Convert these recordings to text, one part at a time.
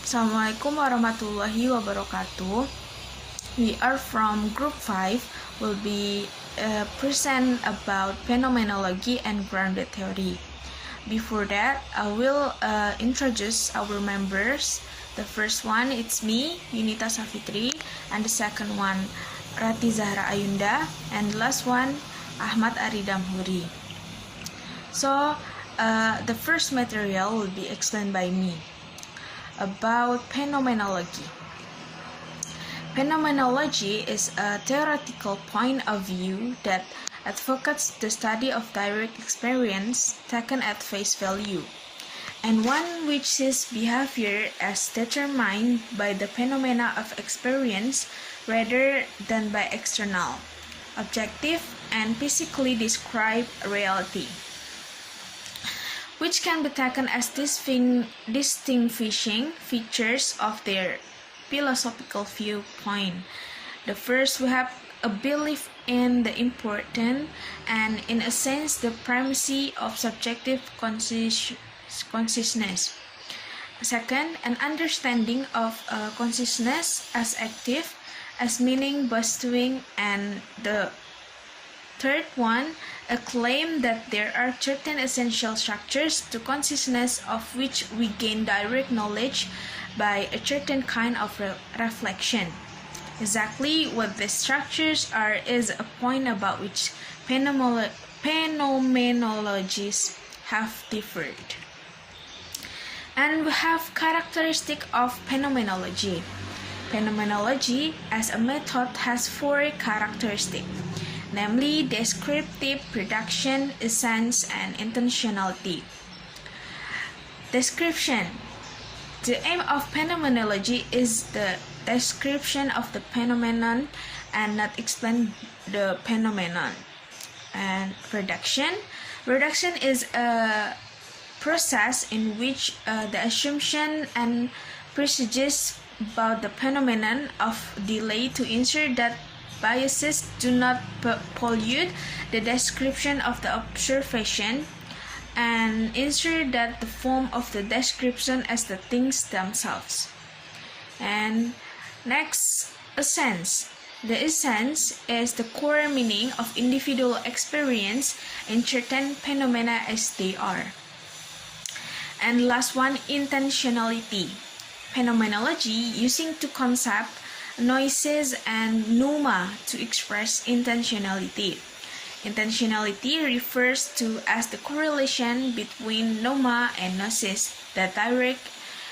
Assalamualaikum warahmatullahi wabarakatuh. We are from group 5. Will be present about Phenomenology and Grounded Theory. Before that, I will introduce our members. The first one, it's me, Yunita Safitri, and the second one, Ratih, Zahra, Ayunda, and the last one, Ahmad Ari Damhuri. So, the first material will be explained by me about phenomenology. Phenomenology is a theoretical point of view that advocates the study of direct experience taken at face value, and one which sees behavior as determined by the phenomena of experience rather than by external, objective, and physically described reality, which can be taken as distinguishing features of their philosophical viewpoint. The first, we have a belief in the important and, in a sense, the primacy of subjective consciousness. Second, an understanding of consciousness as active, as meaning bestowing, and the third one, a claim that there are certain essential structures to consciousness of which we gain direct knowledge by a certain kind of reflection. Exactly what these structures are is a point about which phenomenologists have differed. And we have characteristic of phenomenology. Phenomenology as a method has 4 characteristics, namely descriptive, reduction, essence, and intentionality. Description. The aim of phenomenology is the description of the phenomenon and not explain the phenomenon. And reduction. Reduction is a process in which the assumption and prejudice about the phenomenon of delay to ensure that biases do not pollute the description of the observation and ensure that the form of the description as the things themselves. And next, essence. The essence is the core meaning of individual experience in certain phenomena as they are. And last one, intentionality. Phenomenology using two concepts, noises and pneuma, to express intentionality. Intentionality refers to as the correlation between pneuma and gnosis, the direct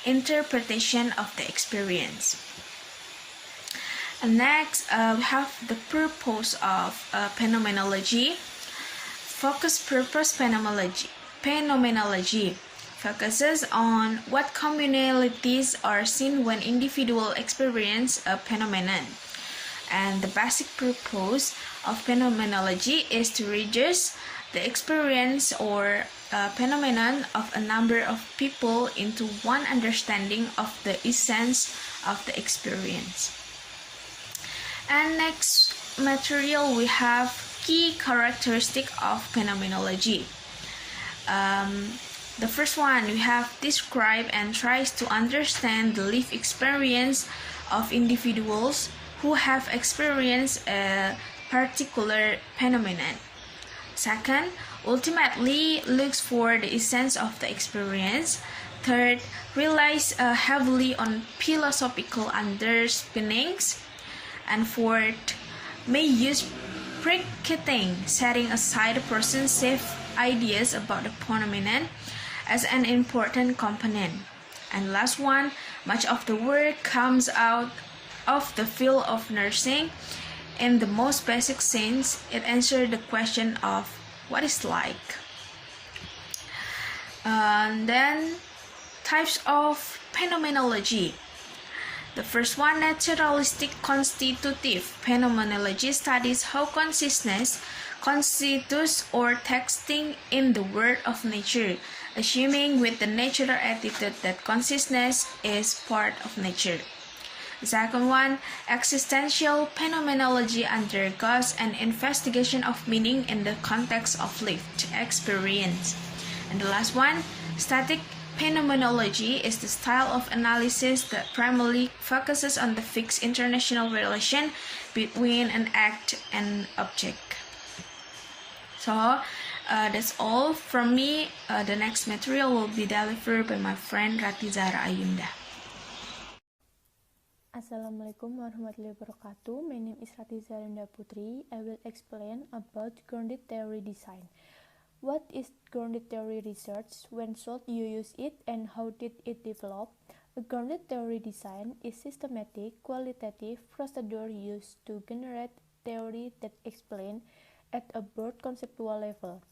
interpretation of the experience. And next, we have the purpose of phenomenology. Focus purpose phenomenology focuses on what communalities are seen when individuals experience a phenomenon. And the basic purpose of phenomenology is to reduce the experience or phenomenon of a number of people into one understanding of the essence of the experience. And next material, we have key characteristic of phenomenology. The first one, we have describe and tries to understand the lived experience of individuals who have experienced a particular phenomenon. Second, ultimately looks for the essence of the experience. Third, relies heavily on philosophical underpinnings. And fourth, may use preceding, setting aside preconceived ideas about the phenomenon as an important component. And last one, much of the work comes out of the field of nursing. In the most basic sense, it answers the question of what is like. And then types of phenomenology. The first one, naturalistic constitutive phenomenology, studies how consciousness constitutes or texting in the world of nature, assuming with the natural attitude that consciousness is part of nature. The second one, existential phenomenology, undergoes an investigation of meaning in the context of lived experience. And the last one, static Phenomenology is the style of analysis that primarily focuses on the fixed international relation between an act and object. So that's all from me. The next material will be delivered by my friend Ratih Zahra Ayunda. Assalamualaikum Warahmatullahi Wabarakatuh. My name is Ratih Zahra Putri. I will explain about grounded theory design. What is grounded theory research? When should you use it, and how did it develop? A grounded theory design is systematic, qualitative procedure used to generate theory that explain at a broad conceptual level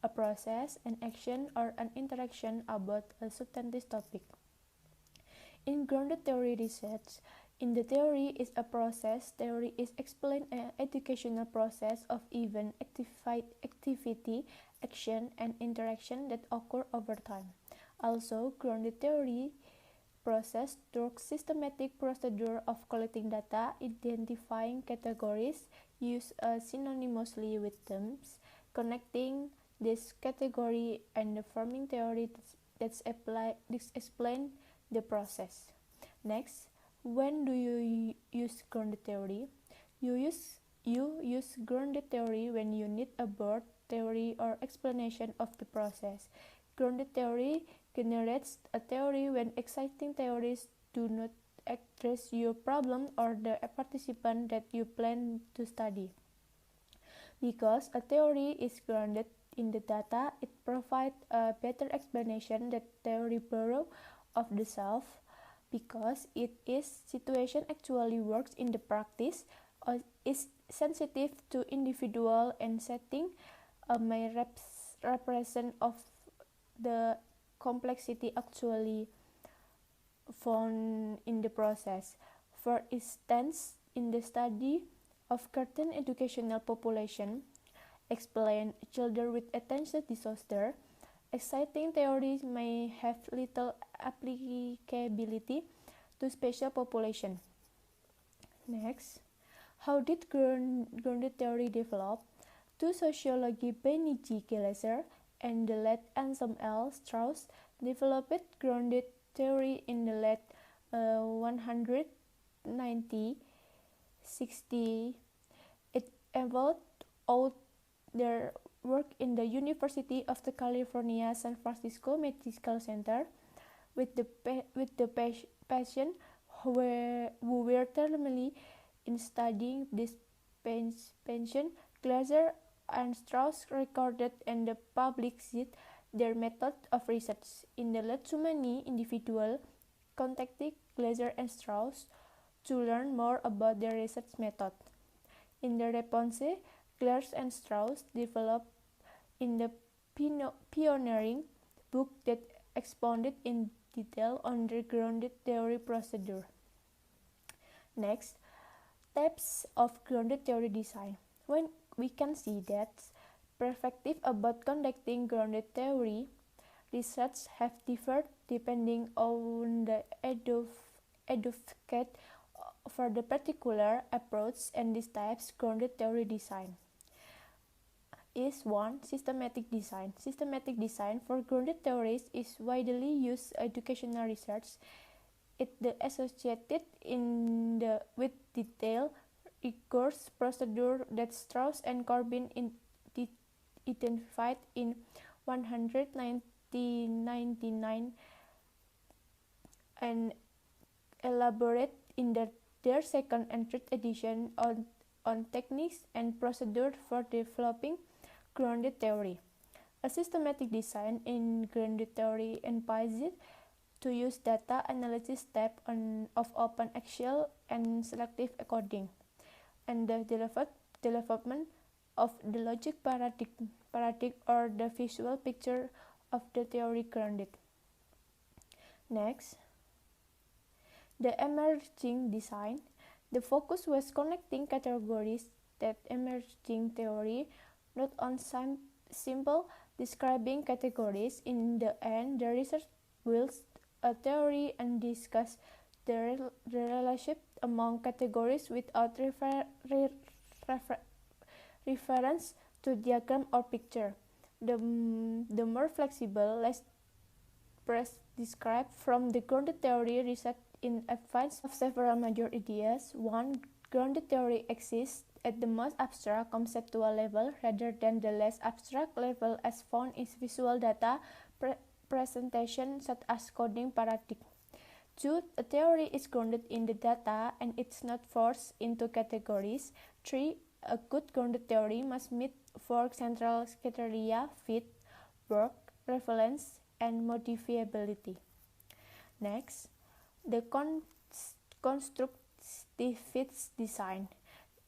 a process, an action, or an interaction about a substantive topic. In grounded theory research, in the theory is a process. Theory is explain an educational process of event, activity, action, and interaction that occur over time. Also, grounded theory process through systematic procedure of collecting data, identifying categories, use synonymously with terms, connecting this category, and forming theory that explain the process. Next, when do you use grounded theory? You use grounded theory when you need a broad theory or explanation of the process. Grounded theory generates a theory when existing theories do not address your problem or the participant that you plan to study. Because a theory is grounded in the data, it provides a better explanation that theory borrow of the self, because it is situation actually works in the practice or is sensitive to individual and setting may represent of the complexity actually found in the process. For instance, in the study of certain educational population, explain children with attention disorder, exciting theories may have little applicability to special population. Next, how did grounded theory develop? Two sociology Benny G. Glaser and the late Anselm L. Strauss developed grounded theory in the late 190s. It evolved out their work in the University of the California San Francisco Medical Center with the patient who were terminally in studying this patient. Glaser and Strauss recorded and published their method of research. In the late, too many individuals contacted Glaser and Strauss to learn more about their research method. In the response, Glaser and Strauss developed in the pioneering book that expounded in detail on the grounded theory procedure. Next, types of grounded theory design. When we can see that perspective about conducting grounded theory research have differed depending on the advocate for the particular approach, and these types grounded theory design is 1. Systematic design. Systematic design for grounded theories is widely used educational research. It is associated with detailed, rigorous procedure that Strauss and Corbin identified in 1999 and elaborate in their second and third edition on techniques and procedure for developing grounded theory. A systematic design in grounded theory emphasizes to use data analysis step of open axial and selective encoding, and the development of the logic paradigm or the visual picture of the theory grounded. Next, the emerging design. The focus was connecting categories that emerging theory, not on simple describing categories. In the end, the research builds a theory and discuss the relationship among categories without reference to diagram or picture. The more flexible, less described from the grounded theory research in advance of several major ideas. One, grounded theory exists at the most abstract conceptual level rather than the less abstract level as found in visual data presentation such as coding paradigm. 2. A theory is grounded in the data and it's not forced into categories. 3. A good grounded theory must meet 4 central criteria: fit, work, relevance, and modifiability. Next, the constructivist design.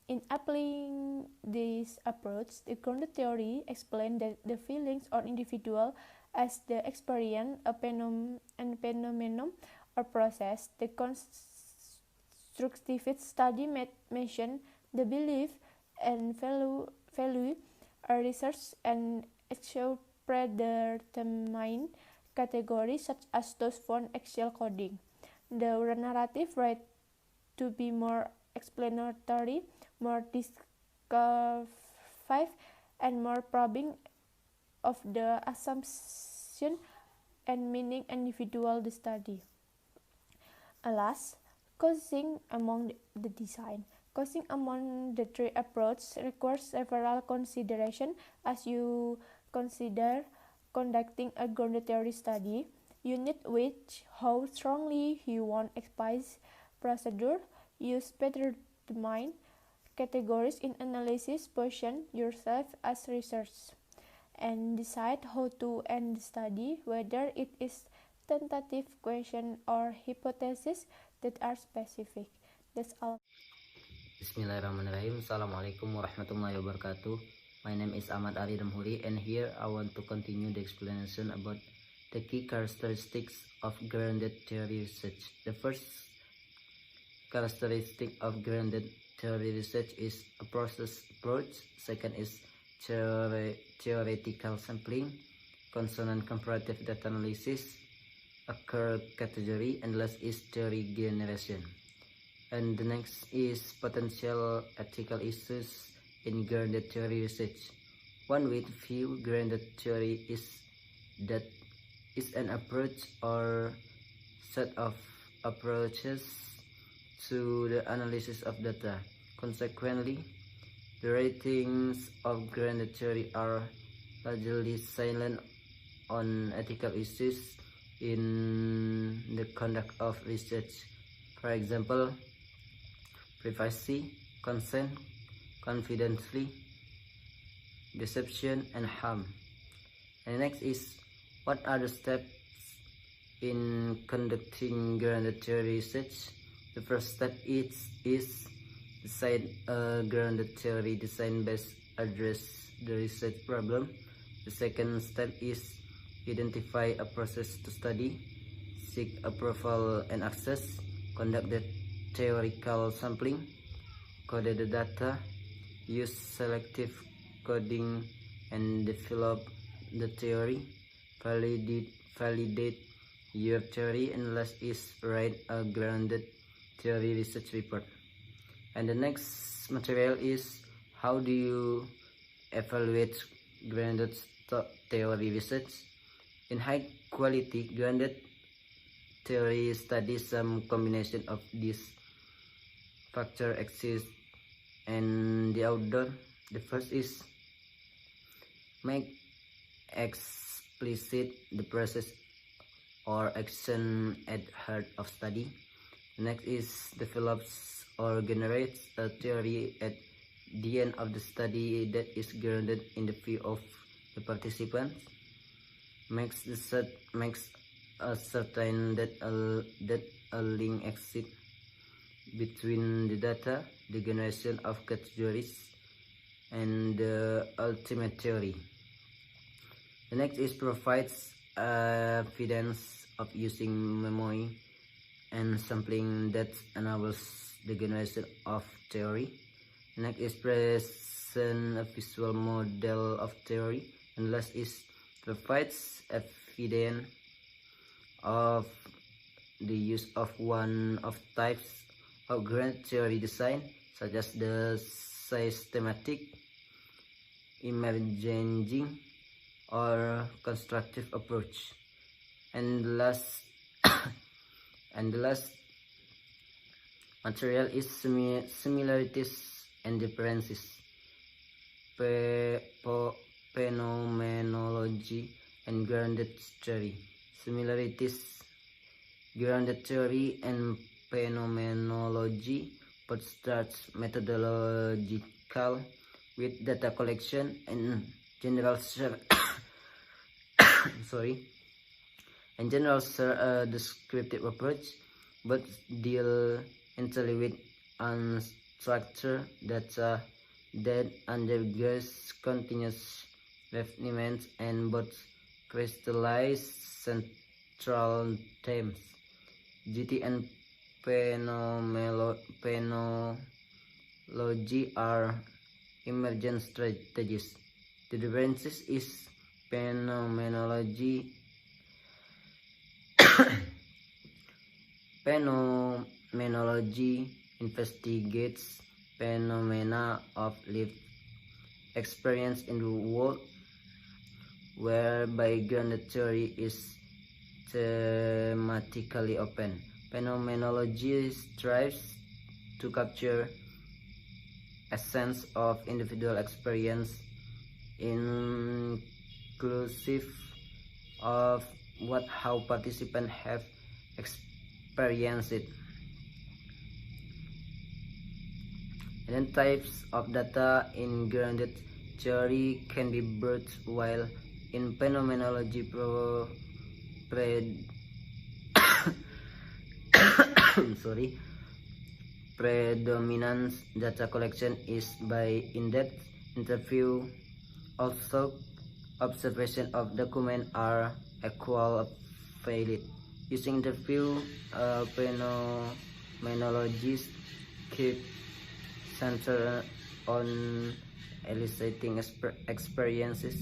In applying this approach, the grounded theory explains that the feelings or individual as the experience, a phenomenon or process. The constructivist study mention the belief and value are research and actual predetermined categories such as those found axial coding. The narrative right to be more explanatory, more discursive, and more probing of the assumption and meaning individual the study. Alas, choosing among the design. Choosing among the 3 approaches requires several considerations as you consider conducting a grounded theory study. You need which how strongly you want exercise procedure, use predetermined categories in analysis, position yourself as research, and decide how to end the study, whether it is tentative question or hypothesis that are specific. That's all. Bismillahirrahmanirrahim. Assalamualaikum warahmatullahi wabarakatuh. My name is Ahmad Ari Damhuri, and here I want to continue the explanation about the key characteristics of grounded theory research. The first characteristic of grounded theory research is a process approach. Second is theoretical sampling, consonant comparative data analysis, occur category, and last is theory generation. And the next is potential ethical issues in grounded theory research. One way to view grounded theory is that it's an approach or set of approaches to the analysis of data. Consequently, the ratings of grounded theory are largely silent on ethical issues in the conduct of research. For example, privacy, consent, confidentiality, deception, and harm. And next is, what are the steps in conducting grounded theory research? The first step is decide a grounded theory design best address the research problem. The second step is identify a process to study, seek approval and access, conduct the theoretical sampling, code the data, use selective coding, and develop the theory, validate your theory, and last is write a grounded theory research report. And the next material is how do you evaluate grounded theory research. In high quality grounded theory studies, some combination of these factors exist and the outdoor. The first is make explicit the process or action at heart of study. The next is develops or generates a theory at the end of the study that is grounded in the view of the participants. Makes certain that a link exists between the data, the generation of categories, and the ultimate theory. The next is provides evidence of using memory and sampling that enables the generation of theory. The next is present a visual model of theory, and last is provides evidence of the use of one of types of grounded theory design, such as the systematic, emerging, or constructive approach. And the last and the last material is similarities and differences. Phenomenology and Grounded Theory. Similarities. Grounded Theory and Phenomenology both starts methodological with data collection and general descriptive approach, but deal entirely with unstructured data that undergoes continuous refinement and both crystallize central themes. GT and phenomenology are emergent strategies. The differences is phenomenology investigates phenomena of lived experience in the world, whereby grounded theory is thematically open. Phenomenology strives to capture essence of individual experience, inclusive of how participants have experienced it. And then types of data in grounded theory can be brought, while in phenomenology predominant data collection is by in-depth interview. Also, observation of document are equal valid. Using interview, phenomenologists keep center on eliciting experiences,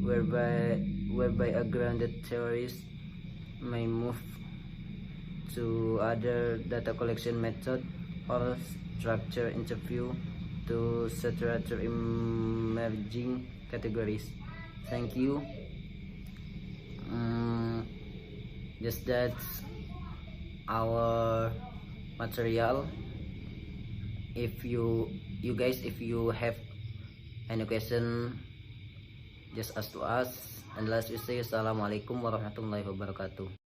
whereby a grounded theorist may move to other data collection method or structure interview to structure emerging categories. Thank you. Just that's our material. If you guys, if you have any question, just ask to us. And last we say Assalamualaikum warahmatullahi wabarakatuh.